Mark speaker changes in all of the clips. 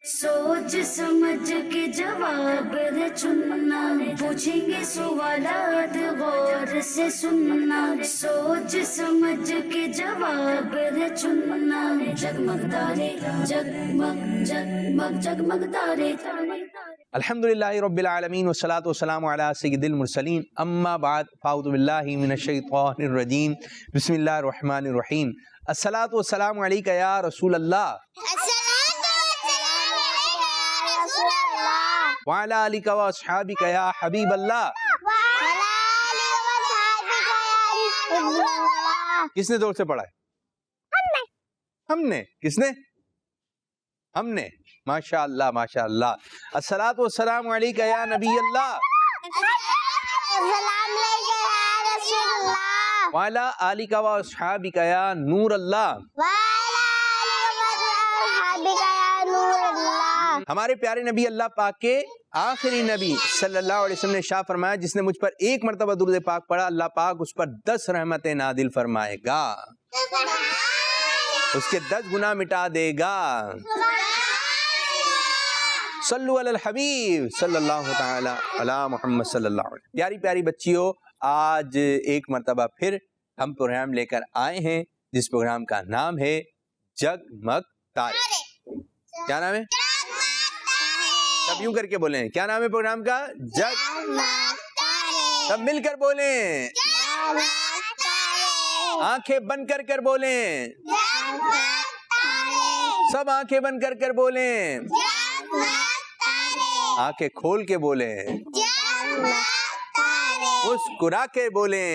Speaker 1: सोच समझ के जवाब है चुनना, पूछेंगे सवालात गौर से सुनना। सोच समझ के जवाब है चुनना, जगमग तारे जगमग जगमग जगमग तारे।
Speaker 2: अल्हम्दुलिल्लाहि रब्बिल आलमीन वस्सलातु वस्सलामु अला सय्यिदिल मुरसलीन अम्मा बाद फ़अऊज़ु बिल्लाहि मिनश शैतानिर रजीम बिस्मिल्लाहिर रहमानिर रहीम। अस्सलातु वस्सलामु अलैका या रसूल अल्लाह व अला आलिका व अस्हाबिका या हबीब अल्लाह। किसने जोर से पढ़ा है? हमने। किसने? हमने। माशा अल्लाह माशा अल्लाह। अस्सलातु वस्सलामु अलैका या नबी अल्लाह व अला आलिका व अस्हाबिका या नूर अल्लाह। हमारे प्यारे नबी अल्लाह पाक के आखिरी नबी सल्लल्लाहु अलैहि वसल्लम ने शाह फरमाया, जिसने मुझ पर एक मरतबा दुरूद पाक पढ़ा, अल्लाह पाक उस पर 10 रहमतें नादिल फरमाएगा, उसके 10 गुनाह मिटा देगा। सल्लु अलल हबीब सल्लल्लाहु तआला अला मुहम्मद सल्लल्लाहु अलैहि। प्यारी प्यारी बच्चियों, आज एक मरतबा फिर हम प्रोग्राम लेकर आए हैं, जिस प्रोग्राम का नाम है जगमग तारे। क्या नाम है? सब यूं करके बोले, क्या नाम है प्रोग्राम का? जगमग तारे। सब मिलकर बोले, आंखें बंद कर कर बोले, सब आंखें बंद कर कर बोले, आंखें खोल के बोले, मुस्कुरा के बोले।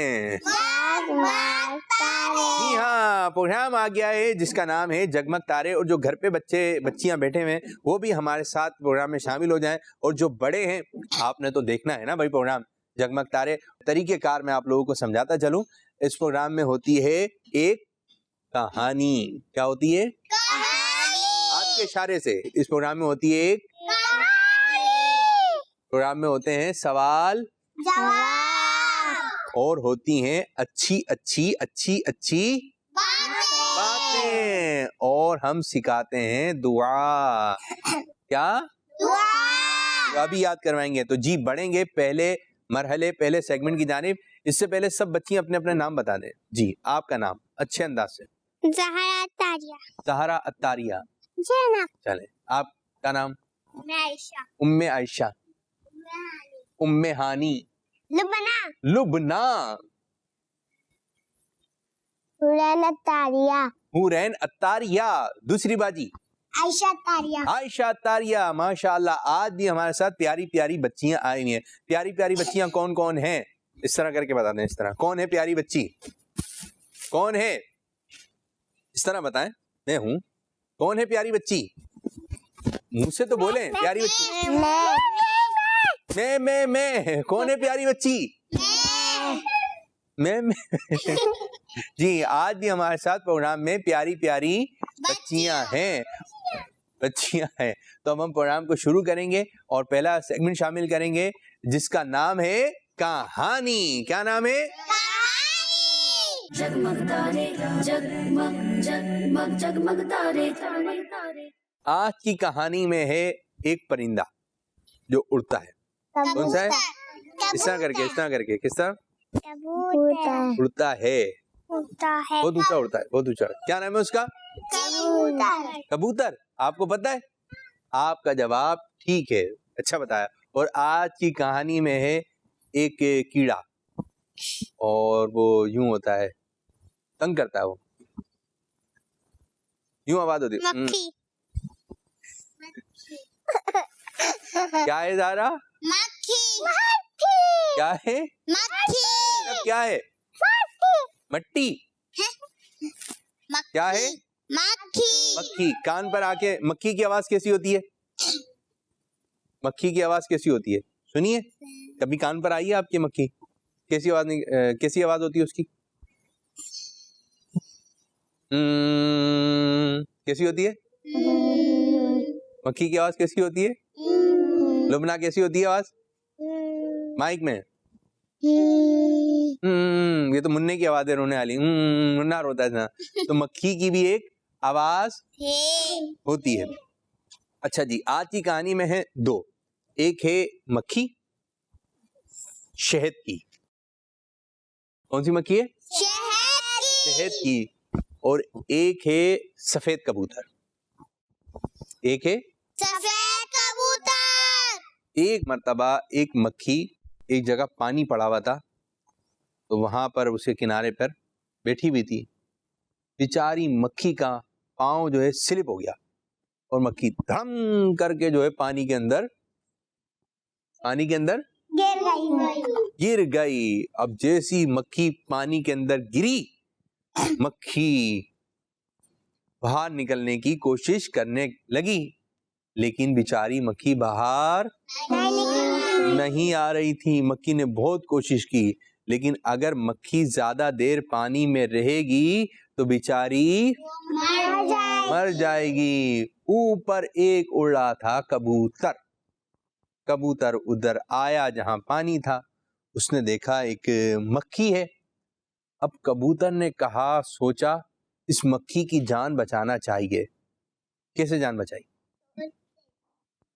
Speaker 2: जी हाँ, प्रोग्राम आ गया है जिसका नाम है जगमग तारे। और जो घर पे बच्चे बच्चियां बैठे हुए हैं वो भी हमारे साथ प्रोग्राम में शामिल हो जाएं। और जो बड़े हैं, आपने तो देखना है ना भाई प्रोग्राम जगमग तारे। तरीकेकार मैं आप लोगों को समझाता चलूं। इस प्रोग्राम में होती है एक कहानी। क्या होती है? हाथ के इशारे से। इस प्रोग्राम में होती है एक प्रोग्राम में होते हैं सवाल और होती हैं अच्छी अच्छी अच्छी अच्छी बातें, और हम सिखाते हैं दुआ। क्या? दुआ भी याद करवाएंगे। तो जी बढ़ेंगे पहले मरहले, पहले सेगमेंट की जानिब। इससे पहले सब बच्चियां अपने अपने नाम बता दें। जी, आपका नाम अच्छे अंदाज से।
Speaker 3: ज़हरा अत्तारिया।
Speaker 2: ज़हरा अत्तारिया। चले, आपका नाम?
Speaker 3: आयशा।
Speaker 2: उम्मे आयशा। उम्मे हानी।
Speaker 3: लुबना।
Speaker 2: लुबना।
Speaker 3: हुरैन अत्तारिया।
Speaker 2: हुरैन अत्तारिया। दूसरी बाजी?
Speaker 3: आयशा अत्तारिया।
Speaker 2: आयशा अत्तारिया। माशाअल्लाह, आज भी हमारे साथ प्यारी प्यारी बच्चियां आई हुई हैं। प्यारी प्यारी बच्चियां कौन कौन हैं? इस तरह करके बता दें। इस तरह कौन है प्यारी बच्ची? कौन है? इस तरह बताएं। मैं हूं। कौन है प्यारी बच्ची? मुंह से तो बोले प्यारी बच्ची। मैं। कौन है प्यारी बच्ची? मैं। जी, आज भी हमारे साथ प्रोग्राम में प्यारी प्यारी बच्चियां हैं। तो अब हम प्रोग्राम को शुरू करेंगे और पहला सेगमेंट शामिल करेंगे जिसका नाम है कहानी। क्या नाम है?
Speaker 1: जगमग तारे जगमग जगमग जगमग तारे।
Speaker 2: आज की कहानी में है एक परिंदा जो उड़ता है। कौन सा है? इस तरह करके किस तरह उड़ता है? बहुत ऊंचा उड़ता है, बहुत ऊंचा। क्या नाम है उसका? कबूतर। आपको पता है? आपका जवाब ठीक है, अच्छा बताया। और आज की कहानी में है एक कीड़ा, और वो यूं होता है, तंग करता है। वो यूं आवाज होती है।
Speaker 3: मक्खी।
Speaker 2: क्या है ज़ारा?
Speaker 3: मक्खी।
Speaker 2: क्या है?
Speaker 3: मक्खी।
Speaker 2: क्या है? मट्टी। क्या है?
Speaker 3: मक्खी।
Speaker 2: मक्खी। कान पर आके मक्खी की आवाज कैसी होती है? मक्खी की आवाज कैसी होती है? सुनिए, कभी कान पर आई है आपकी मक्खी? कैसी आवाज नहीं, कैसी आवाज होती है उसकी? कैसी होती है? मक्खी की आवाज कैसी होती है? लुबना कैसी होती है आवाज? माइक में ये तो मुन्ने की आवाज है, रोने वाली। मुन्ना रोता है ना। तो मक्खी की भी एक आवाज होती है। अच्छा जी, आज की कहानी में है दो, एक है मक्खी शहद की। कौन सी मक्खी है? शहद की। और एक है सफेद कबूतर। एक है
Speaker 3: सफेद कबूतर।
Speaker 2: एक मर्तबा एक मक्खी एक जगह पानी पड़ा हुआ था, तो वहां पर उसके किनारे पर बैठी हुई थी। बेचारी मक्खी का पाँव जो है स्लिप हो गया और मक्खी धम करके जो है पानी के अंदर गिर गई। अब जैसी मक्खी पानी के अंदर गिरी, मक्खी बाहर निकलने की कोशिश करने लगी, लेकिन बेचारी मक्खी बाहर नहीं आ रही थी। मक्खी ने बहुत कोशिश की, लेकिन अगर मक्खी ज्यादा देर पानी में रहेगी तो बेचारी मर जाएगी। ऊपर एक उड़ रहा था कबूतर। कबूतर उधर आया जहां पानी था, उसने देखा एक मक्खी है। अब कबूतर ने कहा, सोचा इस मक्खी की जान बचाना चाहिए। कैसे जान बचाई?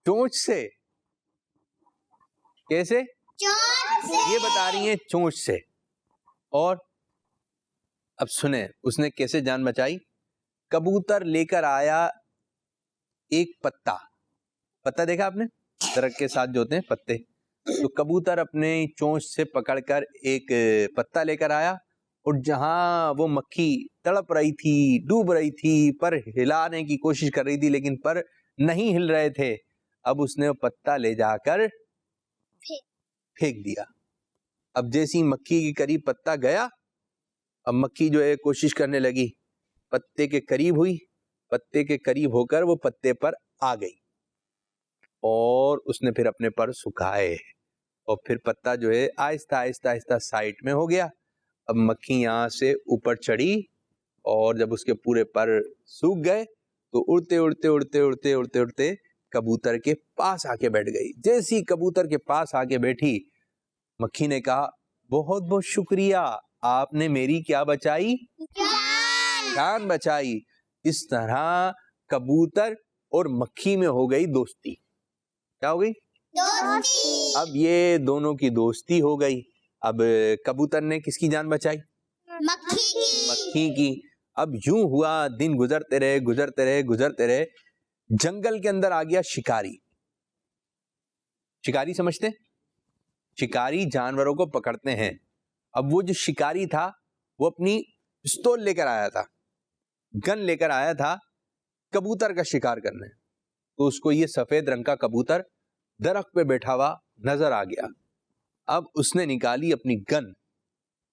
Speaker 2: चोंच से। कैसे? ये बता रही है चोंच से। और अब सुने उसने कैसे जान बचाई। कबूतर लेकर आया एक पत्ता। पत्ता देखा आपने? दरख्त के साथ जो होते हैं पत्ते। तो कबूतर अपने चोंच से पकड़कर एक पत्ता लेकर आया, और जहां वो मक्खी तड़प रही थी, डूब रही थी, पर हिलाने की कोशिश कर रही थी, लेकिन पर नहीं हिल रहे थे, अब उसने वो पत्ता ले जाकर फेंक दिया। अब जैसी मक्खी के करीब पत्ता गया, अब मक्खी जो है कोशिश करने लगी, पत्ते के करीब हुई, पत्ते के करीब होकर वो पत्ते पर आ गई, और उसने फिर अपने पर सुखाए, और फिर पत्ता जो है आहिस्ता आहिस्ता आहिस्ता साइड में हो गया। अब मक्खी यहाँ से ऊपर चढ़ी, और जब उसके पूरे पर सूख गए तो उड़ते उड़ते उड़ते उड़ते उड़ते उड़ते कबूतर के पास आके बैठ गई। जैसी कबूतर के पास आके बैठी, मक्खी ने कहा, बहुत बहुत शुक्रिया, आपने मेरी क्या बचाई? जान बचाई। इस तरह कबूतर और मक्खी में हो गई दोस्ती। क्या हो गई?
Speaker 3: दोस्ती।
Speaker 2: अब ये दोनों की दोस्ती हो गई। अब कबूतर ने किसकी जान बचाई? मक्खी की। अब यूं हुआ, दिन गुजरते रहे गुजरते रहे गुजरते रहे। जंगल के अंदर आ गया शिकारी। शिकारी समझते? शिकारी जानवरों को पकड़ते हैं। अब वो जो शिकारी था, वो अपनी पिस्तौल लेकर आया था, गन लेकर आया था कबूतर का शिकार करने। तो उसको ये सफेद रंग का कबूतर दरख्त पे बैठा हुआ नजर आ गया। अब उसने निकाली अपनी गन।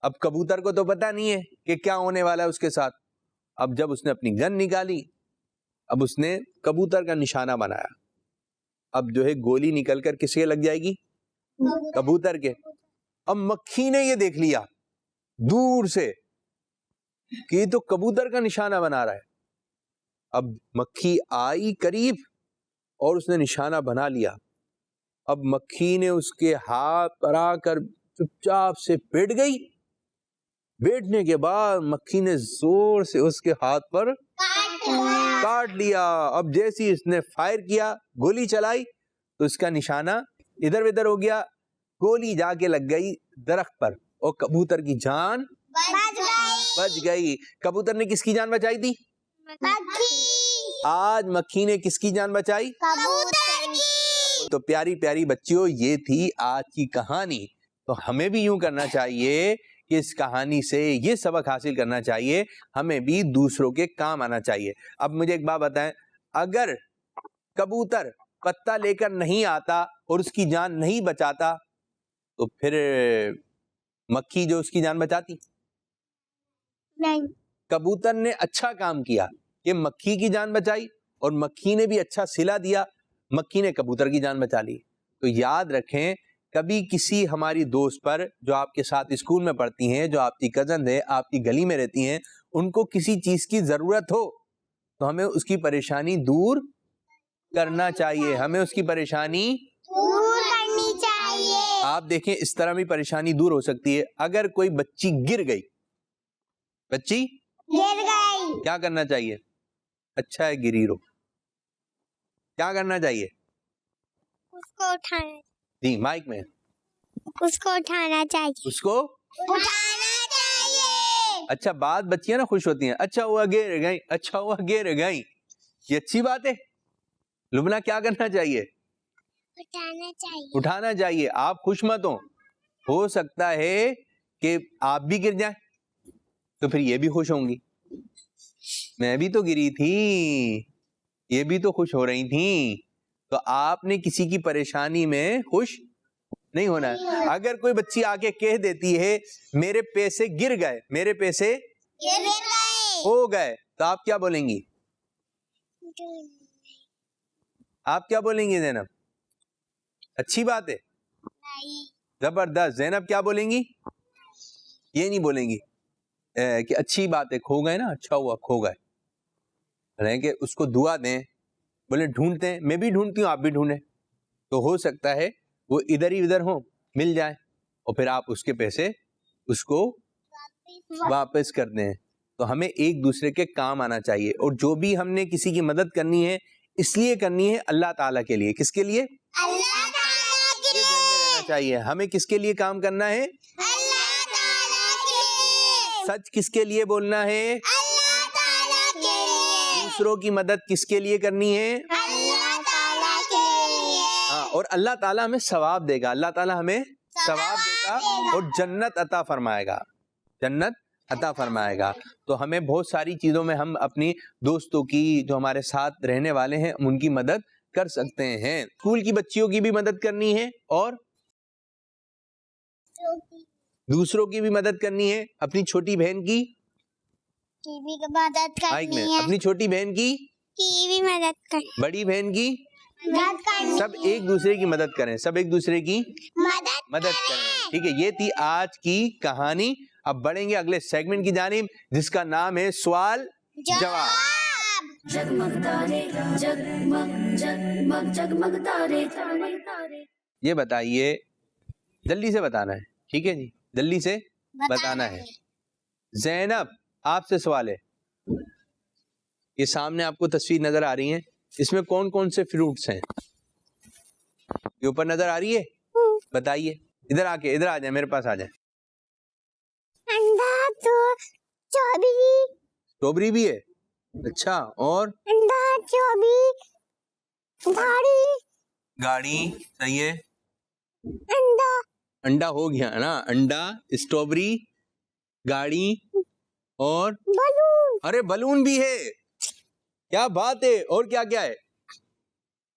Speaker 2: अब कबूतर को तो पता नहीं है कि क्या होने वाला है उसके साथ। अब जब उसने अपनी गन निकाली, अब उसने कबूतर का निशाना बनाया। अब जो है गोली निकलकर किसके लग जाएगी? कबूतर के। अब मक्खी ने ये देख लिया दूर से कि ये तो कबूतर का निशाना बना रहा है। अब मक्खी आई करीब और उसने निशाना बना लिया। अब मक्खी ने उसके हाथ पर आकर चुपचाप से बैठ गई। बैठने के बाद मक्खी ने जोर से उसके हाथ पर काट लिया। अब जैसी इसने फायर किया, गोली चलाई, तो इसका निशाना इधर उधर हो गया। गोली जाके लग गई दरख्त पर, और कबूतर की जान बच गई। कबूतर ने किसकी जान बचाई थी? आज मक्खी ने किसकी जान बचाई?
Speaker 3: कबूतर की।
Speaker 2: तो प्यारी प्यारी बच्चियों, ये थी आज की कहानी। तो हमें भी यूं करना चाहिए कि इस कहानी से ये सबक हासिल करना चाहिए, हमें भी दूसरों के काम आना चाहिए। अब मुझे एक बात बताएं, अगर कबूतर पत्ता लेकर नहीं आता और उसकी जान नहीं बचाता, तो फिर मक्खी जो उसकी जान बचाती?
Speaker 3: नहीं।
Speaker 2: कबूतर ने अच्छा काम किया कि मक्खी की जान बचाई, और मक्खी ने भी अच्छा सिला दिया, मक्खी ने कबूतर की जान बचा ली। तो याद रखें, कभी किसी हमारी दोस्त पर जो आपके साथ स्कूल में पढ़ती हैं, जो आपकी कजन है, आपकी गली में रहती हैं, उनको किसी चीज की जरूरत हो, तो हमें उसकी परेशानी दूर करना चाहिए। हमें उसकी परेशानी
Speaker 3: दूर करनी चाहिए।
Speaker 2: आप देखें, इस तरह भी परेशानी दूर हो सकती है। अगर कोई बच्ची गिर गई, बच्ची
Speaker 3: गिर गई,
Speaker 2: क्या करना चाहिए? अच्छा है गिरी रो। क्या करना चाहिए?
Speaker 3: उसको उठाना,
Speaker 2: जी माइक में।
Speaker 3: उसको उठाना चाहिए,
Speaker 2: उसको
Speaker 3: उठाना चाहिए।
Speaker 2: अच्छा, बात बच्चियां ना खुश होती हैं, अच्छा हुआ गिर गई, अच्छा हुआ गिर गई, ये अच्छी बात है। लुबना क्या करना चाहिए?
Speaker 3: उठाना चाहिए,
Speaker 2: उठाना चाहिए। आप खुश मत हो सकता है कि आप भी गिर जाएं, तो फिर ये भी खुश होंगी, मैं भी तो गिरी थी, ये भी तो खुश हो रही थी। तो आपने किसी की परेशानी में खुश नहीं होना है। अगर कोई बच्ची आके कह देती है मेरे पैसे गिर गए, मेरे पैसे
Speaker 3: गिर गए,
Speaker 2: हो गए, तो आप क्या बोलेंगी? आप क्या बोलेंगी ज़ैनब? अच्छी बात है,
Speaker 3: नहीं,
Speaker 2: जबरदस्त। ज़ैनब क्या बोलेंगी? ये नहीं बोलेंगी कि अच्छी बात है, खो गए ना, अच्छा हुआ खो गए, कि उसको दुआ दें, बोले ढूंढते हैं, मैं भी ढूंढती हूँ, आप भी ढूंढें, तो हो सकता है वो इधर ही उधर हो, मिल जाए, और फिर आप उसके पैसे उसको वापस कर दें। तो हमें एक दूसरे के काम आना चाहिए, और जो भी हमने किसी की मदद करनी है इसलिए करनी है अल्लाह ताला के लिए। किसके लिए?
Speaker 3: अल्लाह ताला के
Speaker 2: ये ध्यान में रहना चाहिए। हमें किसके लिए काम करना है?
Speaker 3: अल्लाह ताला के लिए।
Speaker 2: सच किसके लिए बोलना है?
Speaker 3: अल्लाह ताला के लिए।
Speaker 2: दूसरों की मदद किसके लिए करनी है?
Speaker 3: अल्लाह ताला के लिए।
Speaker 2: हाँ, और अल्लाह ताला हमें सवाब देगा, अल्लाह ताला हमें सवाब देगा और जन्नत अता फरमाएगा, जन्नत अता फरमाएगा। तो हमें बहुत सारी चीजों में हम अपनी दोस्तों की, जो हमारे साथ रहने वाले हैं, उनकी मदद कर सकते हैं। स्कूल की बच्चियों की भी मदद करनी है और दूसरों की भी मदद करनी है। अपनी छोटी बहन की
Speaker 3: भी मदद
Speaker 2: माइक में,
Speaker 3: करनी है,
Speaker 2: अपनी छोटी बहन की
Speaker 3: भी मदद करनी,
Speaker 2: बड़ी बहन की,
Speaker 3: मदद करनी,
Speaker 2: सब एक दूसरे की मदद करें, सब एक दूसरे की मदद करें। ठीक है, ये थी आज की कहानी। अब बढ़ेंगे अगले सेगमेंट की जानिब, जिसका नाम है सवाल जवाब।
Speaker 1: जगमग तारे जगमग जगमग जगमग तारे तारे तारे।
Speaker 2: ये बताइए, जल्दी से बताना है, ठीक है जी, जल्दी से बताना है। ज़ैनब आपसे सवाल है, ये सामने आपको तस्वीर नजर आ रही है, इसमें कौन कौन से फ्रूट्स हैं? ये ऊपर नजर आ रही है, बताइए। इधर आके, इधर आ जाए, मेरे पास आ जाए।
Speaker 3: अंडा, तो
Speaker 2: स्ट्रॉबेरी भी है, अच्छा, और
Speaker 3: अंडा,
Speaker 2: गाड़ी, सही है,
Speaker 3: अंडा,
Speaker 2: अंडा हो गया ना, अंडा, स्ट्रॉबेरी, गाड़ी और
Speaker 3: बलून,
Speaker 2: अरे बलून भी है, क्या बात है। और क्या क्या है?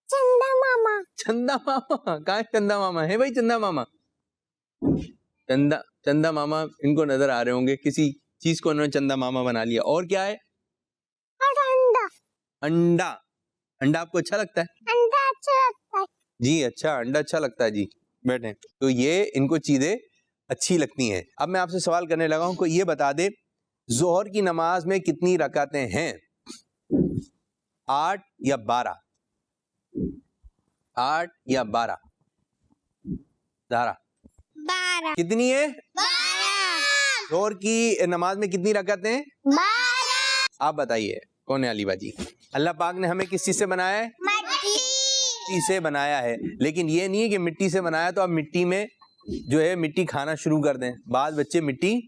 Speaker 3: चंदा मामा,
Speaker 2: चंदा मामा, कहाँ है चंदा मामा? है भाई चंदा मामा, चंदा मामा इनको नजर आ रहे होंगे, किसी चीज को उन्होंने चंदा मामा बना लिया। और क्या है?
Speaker 3: और अंडा।
Speaker 2: अंडा, अंडा आपको अच्छा लगता है?
Speaker 3: अंडा अच्छा लगता है
Speaker 2: जी, अच्छा, अंडा अच्छा लगता है जी, बैठे। तो ये इनको चीजें अच्छी लगती हैं। अब मैं आपसे सवाल करने लगा हूं, कोई ये बता दे, जोहर की नमाज में कितनी रकातें हैं? 8 या 12? 8 या 12? ज़ारा
Speaker 3: 12,
Speaker 2: कितनी है?
Speaker 3: 12,
Speaker 2: जोहर की नमाज में कितनी रकातें?
Speaker 3: 12।
Speaker 2: आप बताइए, कौन है अली बाजी? अल्लाह पाक ने हमें किस चीज से बनाया है? मिट्टी से बनाया है, लेकिन ये नहीं है कि मिट्टी से बनाया तो आप मिट्टी में जो है मिट्टी खाना शुरू कर दें। बाद बच्चे मिट्टी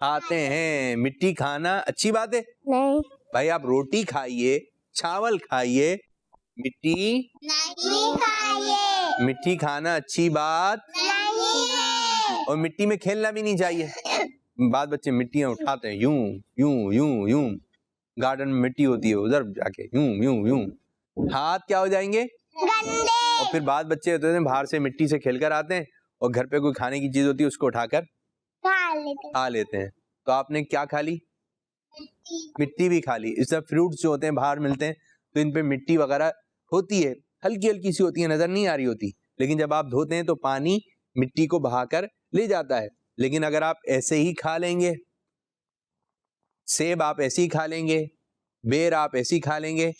Speaker 2: खाते हैं। मिट्टी खाना अच्छी बात है?
Speaker 3: नहीं,
Speaker 2: भाई आप रोटी खाइए, चावल खाइए, मिट्टी
Speaker 3: नहीं खाइए,
Speaker 2: मिट्टी खाना अच्छी बात
Speaker 3: नहीं है।
Speaker 2: और मिट्टी में खेलना भी नहीं चाहिए। बाद बच्चे मिट्टियां उठाते हैं, यूं यूं यूं यूं, गार्डन में मिट्टी होती है, उधर जाके यूं यूं यूं, हाथ क्या हो जाएंगे?
Speaker 3: गंदे।
Speaker 2: और फिर बाद बच्चे होते हैं बाहर से मिट्टी से खेल कर आते हैं और घर पे कोई खाने की चीज होती है उसको उठाकर खा लेते हैं। तो आपने क्या खा ली? मिट्टी भी खा ली। इस तरह फ्रूट्स जो होते हैं बाहर मिलते हैं तो इन पे मिट्टी वगैरह होती है, हल्की हल्की सी होती है, नजर नहीं आ रही होती, लेकिन जब आप धोते हैं तो पानी मिट्टी को बहाकर ले जाता है। लेकिन अगर आप ऐसे ही खा लेंगे, सेब आप ऐसे ही खा लेंगे, बेर आप ऐसे ही खा लेंगे,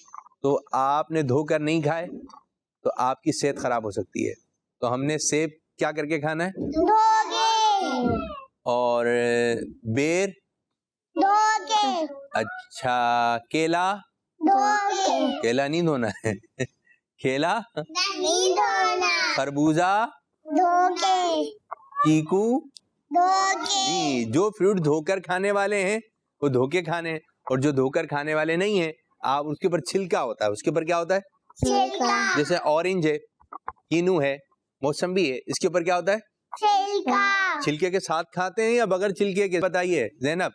Speaker 2: तो आपने धोकर नहीं खाए तो आपकी सेहत खराब हो सकती है। तो हमने सेब क्या करके खाना है?
Speaker 3: धोगे,
Speaker 2: और बेर,
Speaker 3: धोगे,
Speaker 2: अच्छा, केला,
Speaker 3: धोके
Speaker 2: केला नहीं धोना है केला,
Speaker 3: नहीं धोना,
Speaker 2: खरबूजा,
Speaker 3: धोके
Speaker 2: चीकू।
Speaker 3: धोके
Speaker 2: नहीं, जो फ्रूट धोकर खाने वाले हैं वो धोके खाने हैं, और जो धोकर खाने वाले नहीं है आप उसके ऊपर छिलका होता है, उसके ऊपर क्या होता है?
Speaker 3: छिलका
Speaker 2: जैसे ऑरेंज है, कीनू है, मौसम्बी है, इसके ऊपर क्या होता है?
Speaker 3: छिलका
Speaker 2: छिलके के साथ खाते हैं या बगैर छिलके के? बताइए जैनब।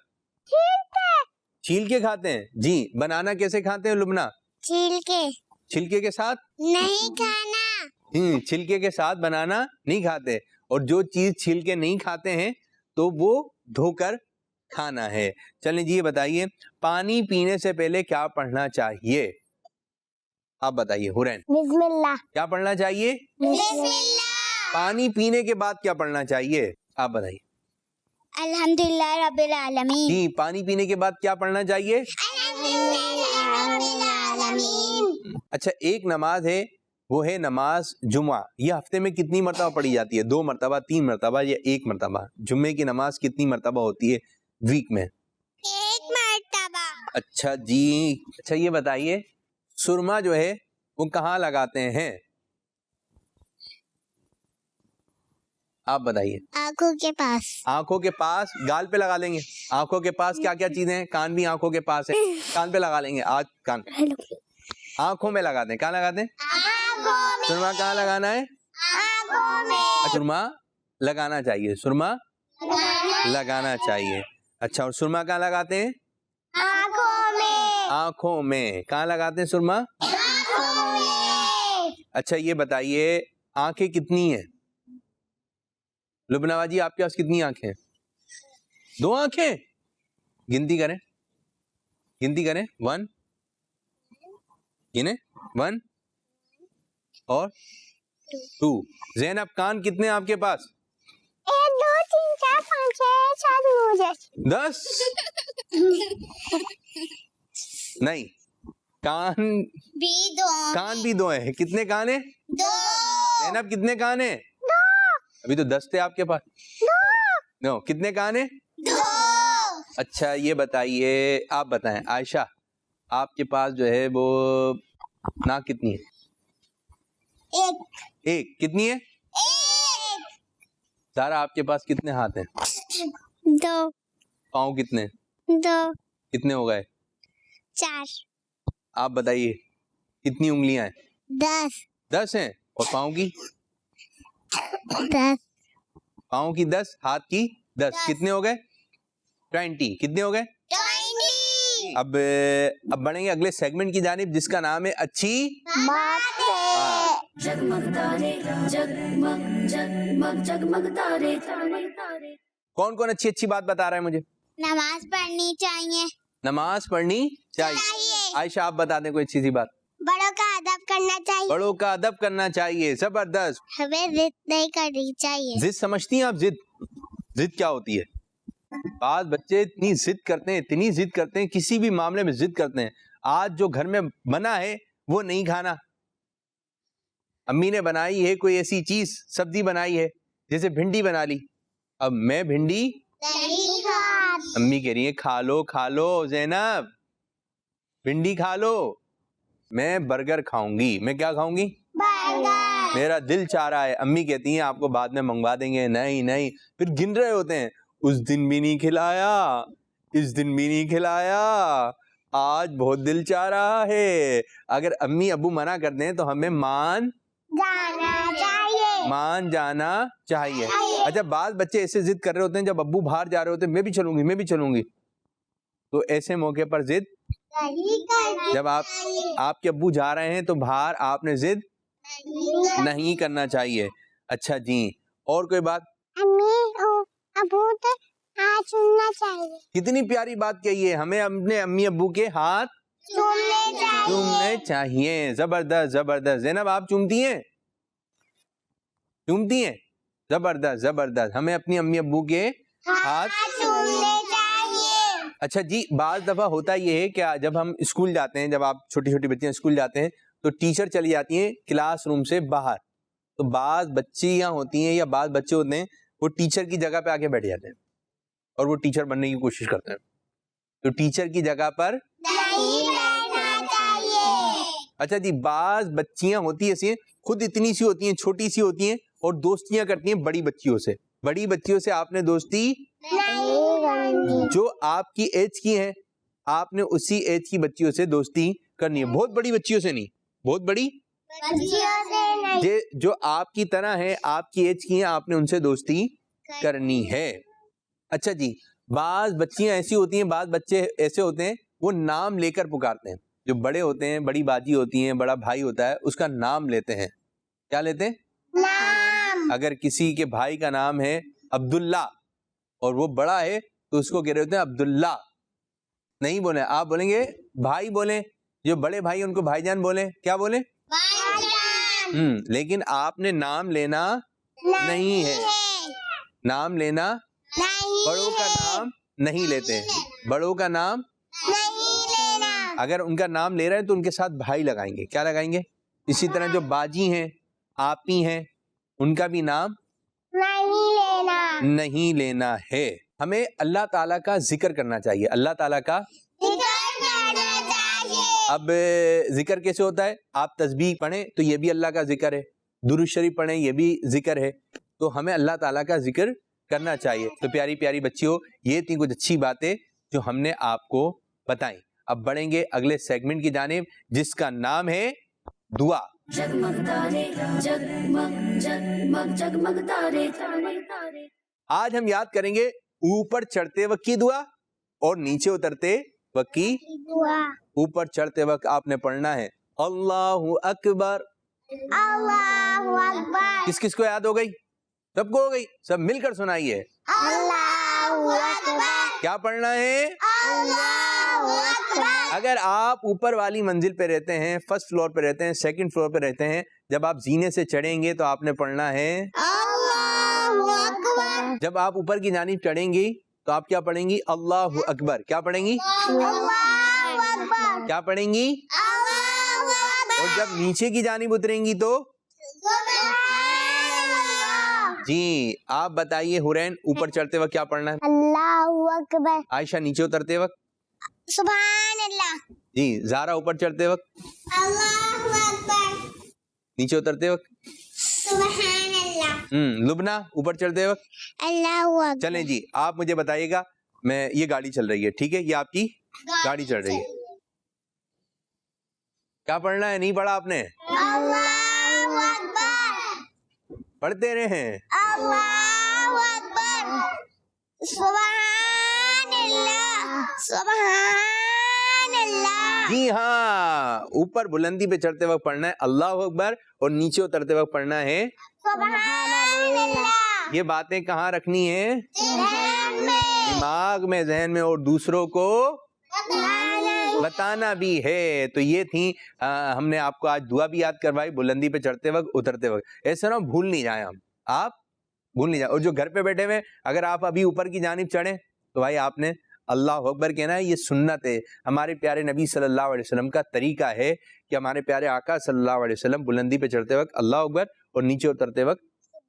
Speaker 2: छील के खाते हैं जी। बनाना कैसे खाते हैं लुबना?
Speaker 3: छिलके
Speaker 2: छिलके के साथ
Speaker 3: नहीं खाना,
Speaker 2: छिलके के साथ बनाना नहीं खाते, और जो चीज छिलके नहीं खाते हैं तो वो धोकर खाना है। चलिए जी, ये बताइए पानी पीने से पहले क्या पढ़ना चाहिए? आप बताइए हुरैन,
Speaker 3: बिस्मिल्लाह,
Speaker 2: क्या पढ़ना चाहिए?
Speaker 3: बिस्मिल्लाह,
Speaker 2: पानी पीने के बाद क्या पढ़ना चाहिए? आप बताइए
Speaker 3: अल्हम्दुलिल्लाह रब्बिल आलमीन,
Speaker 2: जी। पानी पीने के बाद क्या पढ़ना चाहिए?
Speaker 3: अल्हम्दुलिल्लाह रब्बिल आलमीन।
Speaker 2: अच्छा, एक नमाज है, वो है नमाज जुमा। ये हफ्ते में कितनी मरतबा पढ़ी जाती है? 2 मरतबा, 3 मरतबा या 1 मरतबा? जुम्मे की नमाज कितनी मरतबा होती है वीक में?
Speaker 3: 1 मरतबा।
Speaker 2: अच्छा जी। अच्छा ये बताइए सुरमा जो है वो कहाँ लगाते हैं? आप बताइए।
Speaker 3: आंखों के पास,
Speaker 2: आंखों के पास, गाल पे लगा लेंगे। आंखों के पास क्या क्या चीजें हैं? कान भी आंखों के पास है, कान पे लगा लेंगे। आज कान आंखों में लगाते हैं। कहाँ लगाते हैं?
Speaker 3: आंखों में,
Speaker 2: सुरमा कहाँ लगाना है?
Speaker 3: आंखों में,
Speaker 2: सुरमा लगाना चाहिए, सुरमा लगाना चाहिए। अच्छा, और सुरमा कहाँ लगाते हैं?
Speaker 3: आंखों में,
Speaker 2: आंखों में। कहाँ लगाते हैं सुरमा?
Speaker 3: आंखों में।
Speaker 2: अच्छा ये बताइए आंखें कितनी हैं? लुबना बाजी आपके पास कितनी आंखें हैं? 2 आंखें। गिनती करें, गिनती करें। 1 गिने, 1 और 2। ज़ैनब कान कितने हैं आपके पास?
Speaker 3: 1 2 3 4 5 6 7 9 10।
Speaker 2: 10 नहीं, कान
Speaker 3: भी 2
Speaker 2: है। कितने कान है?
Speaker 3: 2
Speaker 2: ज़ैनब कितने कान है?
Speaker 3: 2
Speaker 2: अभी तो 10 थे आपके पास।
Speaker 3: 2
Speaker 2: नो, कितने कान है?
Speaker 3: 2।
Speaker 2: अच्छा ये बताइए, आप बताएं आयशा, आपके पास जो है वो नाक कितनी है? 1 कितनी है?
Speaker 3: 1
Speaker 2: सारा आपके पास कितने हाथ हैं?
Speaker 3: 2
Speaker 2: पाँव कितने?
Speaker 3: 2
Speaker 2: कितने हो गए?
Speaker 3: 4
Speaker 2: आप बताइए कितनी उंगलियां हैं?
Speaker 3: 10
Speaker 2: 10 हैं। और पाँव की?
Speaker 3: 10
Speaker 2: पाँव की 10, हाथ की 10, कितने हो गए? 20। कितने हो गए?
Speaker 3: 20।
Speaker 2: अब बढ़ेंगे अगले सेगमेंट की जानिब जिसका नाम है अच्छी
Speaker 3: बातें।
Speaker 1: जगमग तारे जगमग जगमग जगमग तारे तारे तारे।
Speaker 2: कौन कौन अच्छी अच्छी बात बता रहा है मुझे?
Speaker 3: नमाज पढ़नी चाहिए,
Speaker 2: नमाज पढ़नी चाहिए। आयशा आप बता दें कोई अच्छी सी बात।
Speaker 3: बड़ों का अदब करना चाहिए,
Speaker 2: बड़ों का अदब करना चाहिए। जबरदस्त।
Speaker 3: हमें जिद नहीं करनी चाहिए।
Speaker 2: जिद समझती हैं आप? जिद, जिद क्या होती है? बाद बच्चे इतनी जिद करते हैं, इतनी जिद करते हैं, किसी भी मामले में जिद करते हैं। आज जो घर में बना है वो नहीं खाना। अम्मी ने बनाई है कोई ऐसी चीज, सब्जी बनाई है, जैसे भिंडी बना ली, अब मैं भिंडी
Speaker 3: नहीं खाते।
Speaker 2: अम्मी कह रही है खा लो ज़ैनब, भिंडी खा लो। मैं बर्गर खाऊंगी। मैं क्या खाऊंगी?
Speaker 3: बर्गर।
Speaker 2: मेरा दिल चाह रहा है। अम्मी कहती हैं आपको बाद में मंगवा देंगे। नहीं नहीं, फिर गिन रहे होते हैं, उस दिन भी नहीं खिलाया, इस दिन भी नहीं खिलाया, आज बहुत दिल चाह रहा है। अगर अम्मी अब्बू मना कर दें तो हमें मान जाना चाहिए। अच्छा, बाद बच्चे ऐसे जिद कर रहे होते हैं, जब अब्बू बाहर जा रहे होते हैं, मैं भी चलूंगी, तो ऐसे मौके पर जिद जब आपके अब्बू जा रहे हैं तो बाहर आपने जिद नहीं करना चाहिए। अच्छा जी, और कोई बात?
Speaker 3: अबू तो हाथ चूमना चाहिए।
Speaker 2: कितनी प्यारी बात कही है, हमें अपने अम्मी अब्बू के हाथ चूमने चाहिए। जबरदस्त जबरदस्त। ज़ैनब आप चूमती हैं? जबरदस्त जबरदस्त। हमें अपनी अम्मी अब्बू के हाथ
Speaker 3: चूमने चाहिए।
Speaker 2: अच्छा जी, बाज दफा होता ये है कि जब हम स्कूल जाते हैं, जब आप छोटी छोटी बच्चियां स्कूल जाते हैं तो टीचर चली जाती हैं क्लासरूम से बाहर, तो बाज बच्चियां होती हैं या बाज बच्चे होते हैं वो टीचर की जगह पे आके बैठ जाते हैं और वो टीचर बनने की कोशिश करते हैं। तो टीचर की जगह पर
Speaker 3: नहीं बैठना चाहिए।
Speaker 2: अच्छा जी, बाज बच्चियां होती है ऐसी, खुद इतनी सी होती हैं, छोटी सी होती हैं और दोस्तियां करती हैं बड़ी बच्चियों से। बड़ी बच्चियों से आपने दोस्ती
Speaker 3: नहीं,
Speaker 2: जो आपकी एज की है, आपने उसी एज की बच्चियों से दोस्ती करनी है, बहुत बड़ी बच्चियों से नहीं, बहुत बड़ी जो आपकी तरह है, आपकी एज की है, आपने उनसे दोस्ती करनी है। अच्छा जी, बाज बच्चियां ऐसी होती हैं, बाज बच्चे ऐसे होते हैं वो नाम लेकर पुकारते हैं। जो बड़े होते हैं, बड़ी बाजी होती हैं, बड़ा भाई होता है, उसका नाम लेते हैं। क्या लेते हैं?
Speaker 3: नाम।
Speaker 2: अगर किसी के भाई का नाम है अब्दुल्ला और वो बड़ा है तो उसको कह रहे होते हैं अब्दुल्ला। नहीं बोले, आप बोलेंगे भाई बोले, जो बड़े भाई उनको भाईजान बोले। क्या बोले? लेकिन आपने नाम लेना नहीं है, नाम लेना
Speaker 3: नहीं,
Speaker 2: बड़ों का नाम नहीं लेते हैं, बड़ों का नाम
Speaker 3: नहीं लेना।
Speaker 2: अगर उनका नाम ले रहे हैं तो उनके साथ भाई लगाएंगे। क्या लगाएंगे? इसी तरह जो बाजी हैं, आपी हैं, उनका भी नाम नहीं लेना है। हमें अल्लाह ताला का जिक्र करना चाहिए, अल्लाह ताला का। अब जिक्र कैसे होता है? आप तस्बीह पढ़ें तो ये भी अल्लाह का जिक्र है, दुरूद शरीफ पढ़ें ये भी जिक्र है। तो हमें अल्लाह ताला का जिक्र करना चाहिए। तो प्यारी प्यारी बच्चियों, ये थी कुछ अच्छी बातें जो हमने आपको बताई। अब बढ़ेंगे अगले सेगमेंट की जानिब जिसका नाम है दुआ।
Speaker 1: जगमग तारे, जगमग जगमग जगमग तारे, तारे तारे।
Speaker 2: आज हम याद करेंगे ऊपर चढ़ते वक्त की दुआ और नीचे उतरते वक्त की। ऊपर चढ़ते वक्त आपने पढ़ना है अल्लाहु अकबर।
Speaker 3: अल्लाहु अकबर।
Speaker 2: किस किस को याद हो गई? सबको हो गई? सब मिलकर सुनाइए।
Speaker 3: अल्लाहु अकबर।
Speaker 2: क्या पढ़ना है?
Speaker 3: अल्लाहु अकबर।
Speaker 2: अगर आप ऊपर वाली मंजिल पे रहते हैं, फर्स्ट फ्लोर पे रहते हैं, सेकंड फ्लोर पे रहते हैं, जब आप जीने से चढ़ेंगे तो आपने पढ़ना है
Speaker 3: अल्लाहु अकबर।
Speaker 2: जब आप ऊपर की जानिब चढ़ेंगी तो आप क्या पढ़ेंगी? अल्लाहु अकबर। क्या पढ़ेंगी?
Speaker 3: अल्लाहु अकबर।
Speaker 2: क्या पढ़ेंगी?
Speaker 3: अल्लाहु अकबर।
Speaker 2: और जब नीचे की जानिब उतरेंगी तो जी, आप बताइए हुरैन, ऊपर चढ़ते वक्त क्या पढ़ना है?
Speaker 3: अल्लाहु अकबर।
Speaker 2: आयशा नीचे उतरते वक्त?
Speaker 3: सुभान अल्लाह।
Speaker 2: जी, ज़ारा ऊपर चढ़ते वक्त?
Speaker 3: अल्लाहु अकबर।
Speaker 2: नीचे उतरते वक्त?
Speaker 3: सुभान अल्लाह।
Speaker 2: लुबना ऊपर चढ़ते वक्त?
Speaker 3: अल्लाहु अकबर।
Speaker 2: चलें जी, आप मुझे बताइएगा। मैं ये गाड़ी चल रही है, ठीक है, ये आपकी गाड़ी चल रही है, क्या पढ़ना है? नहीं पढ़ा आपने?
Speaker 3: अल्लाहु अकबर।
Speaker 2: पढ़ते रहे।
Speaker 3: अल्लाहु अकबर। सुभान अल्लाह। सुभान अल्लाह।
Speaker 2: जी हाँ, ऊपर बुलंदी पे चढ़ते वक्त पढ़ना है अल्लाहु अकबर और नीचे उतरते वक्त पढ़ना है
Speaker 3: सुभान अल्लाह।
Speaker 2: ये बातें कहाँ रखनी है? दिमाग में, जहन में, और दूसरों को बताना भी है। तो ये थी हमने आपको आज दुआ भी याद करवाई, बुलंदी पे चढ़ते वक्त, उतरते वक्त। ऐसा ना भूल नहीं जाए हम, आप भूल नहीं जाए। और जो घर पे बैठे हुए, अगर आप अभी ऊपर की जानिब चढ़े तो भाई आपने अल्लाहु अकबर कहना है। ये सुन्नत है, हमारे प्यारे नबी सल्लल्लाहु अलैहि वसल्लम का तरीका है कि हमारे प्यारे आका सल्लल्लाहु अलैहि वसल्लम बुलंदी पे चढ़ते वक्त अल्लाहु अकबर और नीचे उतरते वक्त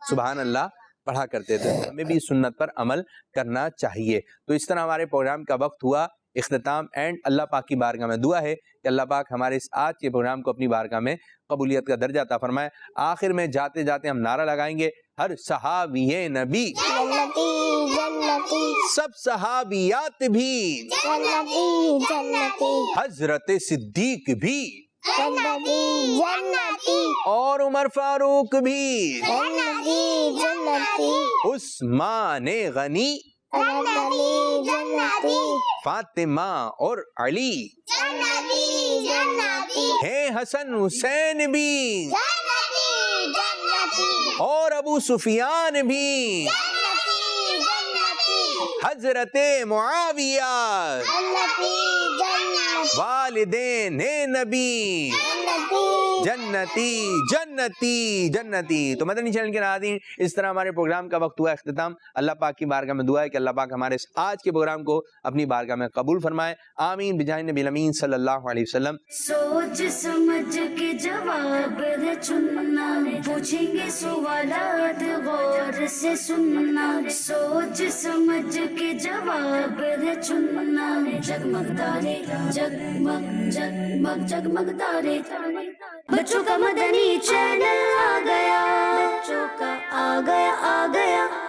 Speaker 2: सुभान अल्लाह पढ़ा करते थे। हमें भी सुन्नत पर अमल करना चाहिए। तो इस तरह हमारे प्रोग्राम का वक्त हुआ इख्तिताम एंड। अल्लाह पाक की बारगाह में दुआ है कि अल्लाह पाक हमारे इस आज के प्रोग्राम को अपनी बारगाह में कबूलियत का दर्जा अता फरमाए। आखिर में जाते जाते हम नारा लगाएंगे, हर सहाबिये नबी
Speaker 3: जन्नती जन्नती,
Speaker 2: सब सहाबियात भी
Speaker 3: जन्नती जन्नती,
Speaker 2: हजरत सिद्दीक भी
Speaker 3: जन्नती जन्नती,
Speaker 2: और उमर फारूक भी
Speaker 3: जन्नती जन्नती,
Speaker 2: उस्मान गनी
Speaker 3: जन्नती जन्नती,
Speaker 2: फातिमा और अली
Speaker 3: जन्नती जन्नती,
Speaker 2: हैं, हसन हुसैन भी
Speaker 3: जन्नती जन्नती,
Speaker 2: और अबू सुफियान भी,
Speaker 3: जन्नती जन्नती,
Speaker 2: हजरत मुआविया,
Speaker 3: जन्नती जन्नती,
Speaker 2: वालिदैन नबी, जन्नती जन्नती जन्नती। तो मदनी चैनल के नाज़रीन, इस तरह हमारे प्रोग्राम का वक्त हुआ इख्तिताम। अल्लाह पाक की बारगाह में दुआ है कि अल्लाह पाक हमारे आज के प्रोग्राम को अपनी बारगाह में कबूल फरमाए। आमीन बिजाहि नबी अमीन सल्लल्लाहु अलैहि वसल्लम।
Speaker 1: सोच समझ के जवाब है चुनना, पूछेंगे सवालात गौर से सुनना, सोच समझ के जवाब है चुनना। जगमग तारे जगमग जगमग जगमग तारे, बच्चों का मदनी चैनल आ गया, बच्चों का आ गया आ गया।